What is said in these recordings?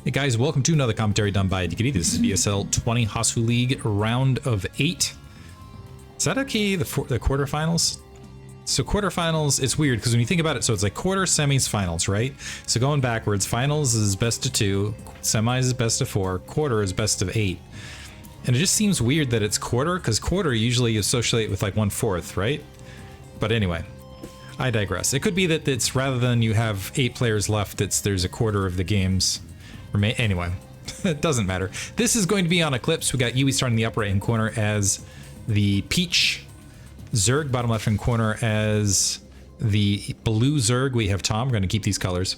Hey guys, welcome to another commentary done by Diggity. This is BSL 20 Hasuleague round of 8. Is that okay, the quarterfinals? So quarterfinals, it's weird because when you think about it, so it's like quarter, semis, finals, right? So going backwards, finals is best of 2, semis is best of 4, quarter is best of 8. And it just seems weird that it's quarter, because quarter usually you associate with like 1/4, right? But anyway, I digress. It could be that it's rather than you have 8 players left, there's a quarter of the games. Anyway, it doesn't matter. This is going to be on Eclipse. We got Yuey starting in the upper right hand corner as the Peach, Zerg bottom left hand corner as the blue Zerg. We have Tom. We're going to keep these colors.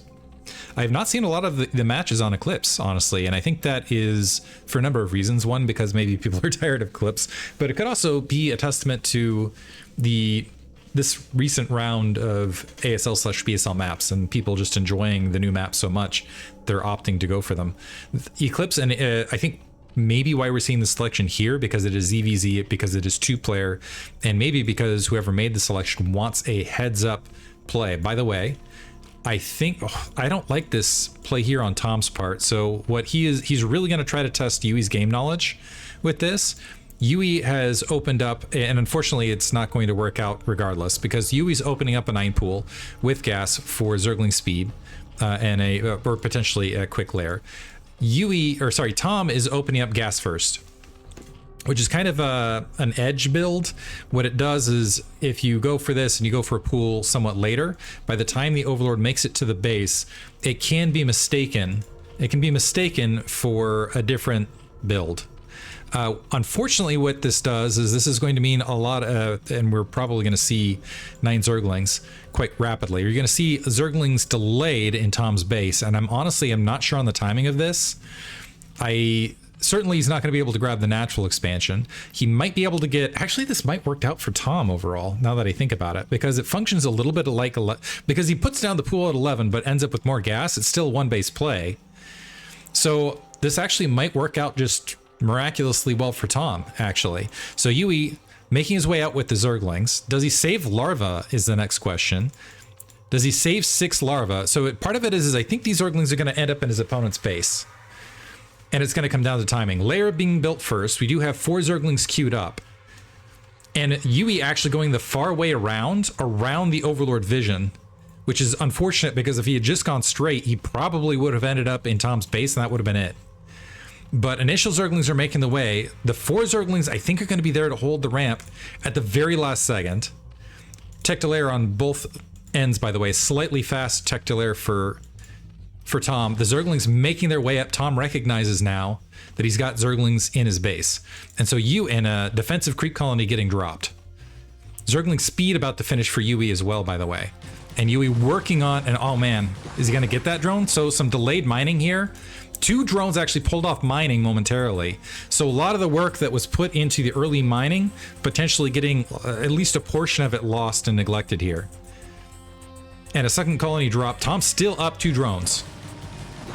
I have not seen a lot of the matches on Eclipse, honestly, and I think that is for a number of reasons. One, because maybe people are tired of Eclipse, but it could also be a testament to this recent round of ASL/BSL maps and people just enjoying the new maps so much, they're opting to go for them. Eclipse, and I think maybe why we're seeing the selection here, because it is ZVZ, because it is 2-player, and maybe because whoever made the selection wants a heads-up play. By the way, I think I don't like this play here on Tom's part. So what he's really going to try to test Yuey's game knowledge with this. Yuey has opened up, and unfortunately it's not going to work out regardless, because Yuey's opening up a 9 pool with gas for Zergling speed and or potentially a quick lair. Tom is opening up gas first, which is kind of an edge build. What it does is if you go for this and you go for a pool somewhat later, by the time the Overlord makes it to the base, it can be mistaken. It can be mistaken for a different build. Unfortunately, what this does is this is going to mean a lot of, and we're probably going to see 9 Zerglings quite rapidly. You're going to see Zerglings delayed in Tom's base, and I'm not sure on the timing of this. Certainly he's not going to be able to grab the natural expansion. He might be able to get, actually this might work out for Tom overall, now that I think about it, because it functions a little bit like, because he puts down the pool at 11 but ends up with more gas. It's still one base play. So this actually might work out just miraculously well for Tom, actually. So Yuey making his way out with the Zerglings. Does he save larva is the next question. Does he save 6 larva? So part of it is I think these Zerglings are going to end up in his opponent's base. And it's going to come down to timing. Lair being built first. We do have 4 Zerglings queued up. And Yuey actually going the far way around the Overlord vision, which is unfortunate because if he had just gone straight, he probably would have ended up in Tom's base and that would have been it. But initial Zerglings are making the way. The 4 Zerglings I think are going to be there to hold the ramp at the very last second. Tech to lair on both ends, by the way. Slightly fast tech to lair for Tom. The Zerglings making their way up. Tom recognizes now that he's got Zerglings in his base. And so and a defensive creep colony getting dropped. Zergling speed about to finish for Yuey as well, by the way. And Yuey working on, and oh man, is he going to get that drone? So some delayed mining here. 2 drones actually pulled off mining momentarily. So a lot of the work that was put into the early mining, potentially getting at least a portion of it lost and neglected here. And a second colony drop. Tom's still up 2 drones.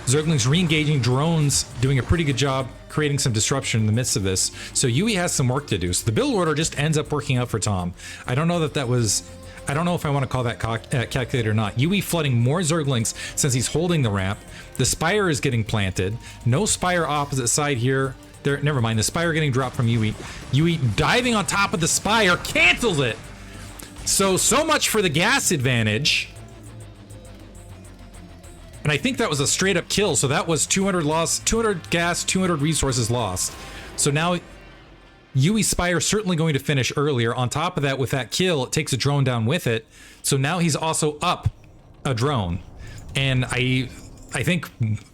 Zerglings re-engaging, drones doing a pretty good job creating some disruption in the midst of this. So Yuey has some work to do. So the build order just ends up working out for Tom. I don't know if I want to call that calculated or not. Yuey flooding more Zerglings since he's holding the ramp. The Spire is getting planted. No Spire opposite side here. Never mind. The Spire getting dropped from Yuey. Yuey diving on top of the Spire. Cancels it. So much for the gas advantage. And I think that was a straight up kill. So that was 200 loss, 200 gas, 200 resources lost. So now Yuey Spire certainly going to finish earlier. On top of that, with that kill, it takes a drone down with it. So now he's also up a drone. And I think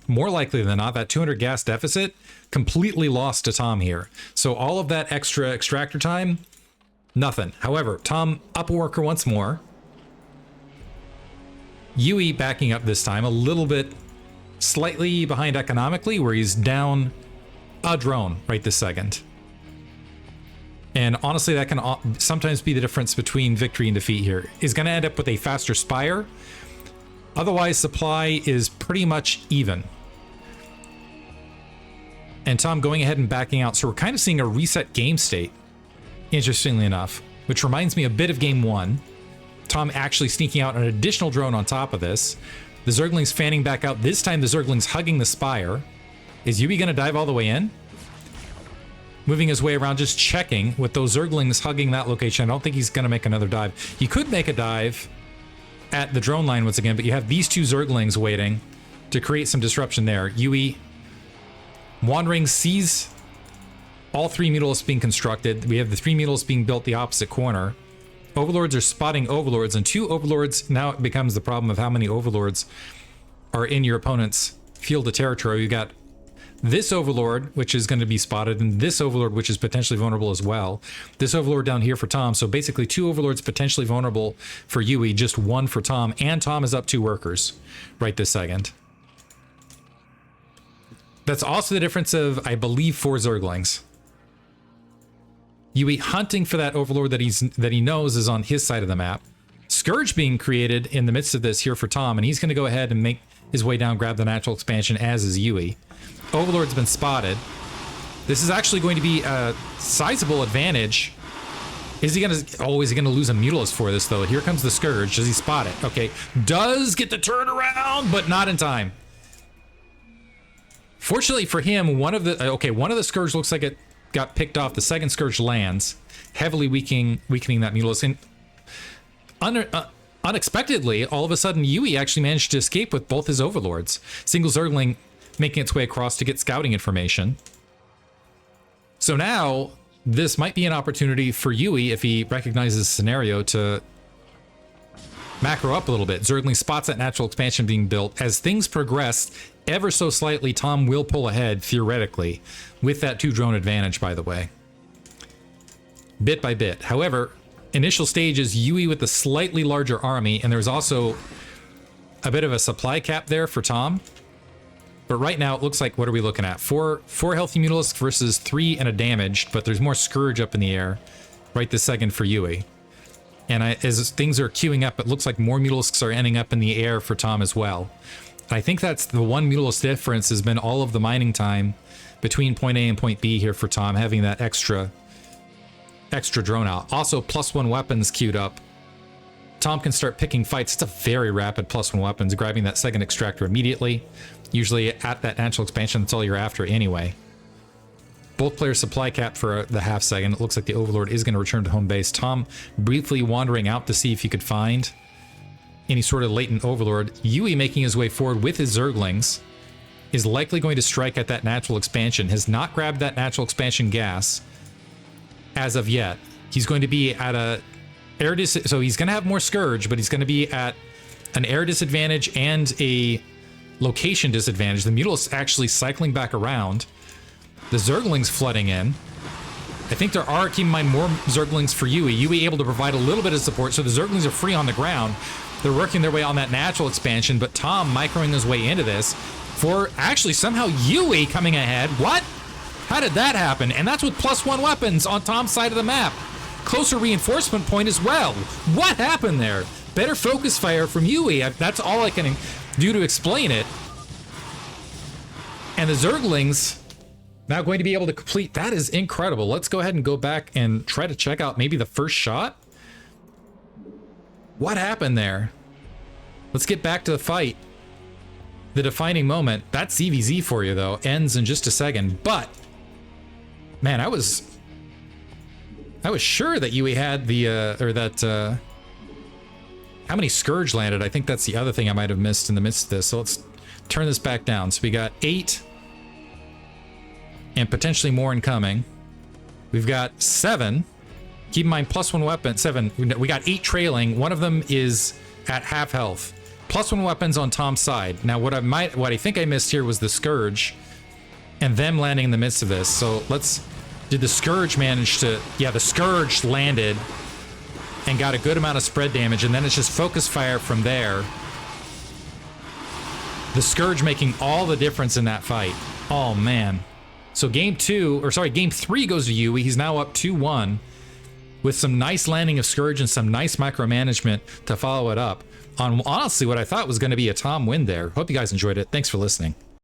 more likely than not, that 200 gas deficit completely lost to Tom here. So all of that extra extractor time, nothing. However, Tom up a worker once more. Yuey backing up this time, a little bit slightly behind economically, where he's down a drone right this second. And honestly, that can sometimes be the difference between victory and defeat here. Is going to end up with a faster Spire. Otherwise, supply is pretty much even. And Tom going ahead and backing out. So we're kind of seeing a reset game state, interestingly enough, which reminds me a bit of game 1. Tom actually sneaking out an additional drone on top of this. The Zergling's fanning back out. This time the Zergling's hugging the Spire. Is Yuey going to dive all the way in? Moving his way around, just checking with those Zerglings hugging that location. I don't think he's going to make another dive. He could make a dive at the drone line once again, but you have these two Zerglings waiting to create some disruption there. Yuey wandering, sees all 3 Mutalisks being constructed. We have the 3 Mutalisks being built the opposite corner. Overlords are spotting Overlords, and 2 Overlords. Now it becomes the problem of how many Overlords are in your opponent's field of territory. You got this Overlord, which is going to be spotted, and this Overlord, which is potentially vulnerable as well. This Overlord down here for Tom. So basically 2 Overlords potentially vulnerable for Yuey, just 1 for Tom, and Tom is up 2 workers right this second. That's also the difference of, I believe, 4 Zerglings. Yuey hunting for that Overlord that he knows is on his side of the map. Scourge being created in the midst of this here for Tom, and he's going to go ahead and make his way down, grab the natural expansion, as is Yuey. Overlord's been spotted. This is actually going to be a sizable advantage. Is he going to... Oh, is he going to lose a Mutalisk for this, though? Here comes the Scourge. Does he spot it? Okay. Does get the turnaround, but not in time. Fortunately for him, one of the Scourge looks like it got picked off. The second Scourge lands, heavily weakening that Mutalisk. And unexpectedly, all of a sudden, Yuey actually managed to escape with both his Overlords. Single Zergling making its way across to get scouting information. So now, this might be an opportunity for Yuey, if he recognizes the scenario, to macro up a little bit. Zergling spots that natural expansion being built. As things progress ever so slightly, Tom will pull ahead, theoretically, with that 2 drone advantage, by the way. Bit by bit. However, initial stage is Yuey with the slightly larger army, and there's also a bit of a supply cap there for Tom. But right now, it looks like, what are we looking at? 4 healthy Mutalisks versus 3 and a damaged, but there's more Scourge up in the air right this second for Yuey. And as things are queuing up, it looks like more Mutalisks are ending up in the air for Tom as well. I think that's the one Mutalisk difference has been all of the mining time between point A and point B here for Tom, having that extra drone out. Also, +1 weapons queued up. Tom can start picking fights. It's a very rapid +1 weapons, grabbing that second extractor immediately. Usually at that natural expansion, that's all you're after anyway. Both players supply cap for the half second. It looks like the Overlord is going to return to home base. Tom briefly wandering out to see if he could find any sort of latent Overlord. Yuey making his way forward with his Zerglings is likely going to strike at that natural expansion. Has not grabbed that natural expansion gas as of yet. He's going to be at a air so he's going to have more Scourge, but he's going to be at an air disadvantage and a location disadvantage. The Mutalisks actually cycling back around. The Zerglings flooding in. I think there are, keep in mind, more Zerglings for Yuey. Yuey able to provide a little bit of support, so the Zerglings are free on the ground. They're working their way on that natural expansion, but Tom microing his way into this for actually somehow Yuey coming ahead. What? How did that happen? And that's with +1 weapons on Tom's side of the map. Closer reinforcement point as well. What happened there? Better focus fire from Yuey. That's all I can do to explain it. And the Zerglings now going to be able to complete. That is incredible. Let's go ahead and go back and try to check out maybe the first shot. What happened there? Let's get back to the fight. The defining moment. That CVZ for you, though, ends in just a second. But, man, I was sure that Yuey had the, how many Scourge landed? I think that's the other thing I might have missed in the midst of this. So let's turn this back down. So we got 8 and potentially more incoming. We've got 7. Keep in mind, +1 weapon, 7. We got 8 trailing. One of them is at half health. +1 weapons on Tom's side. Now, what I think I missed here was the Scourge and them landing in the midst of this. So did the Scourge manage to, yeah, the Scourge landed and got a good amount of spread damage, and then it's just focus fire from there. The Scourge making all the difference in that fight. Oh, man. So game 3 goes to Yuey. He's now up 2-1 with some nice landing of Scourge and some nice micromanagement to follow it up on honestly what I thought was going to be a Tom win there. Hope you guys enjoyed it. Thanks for listening.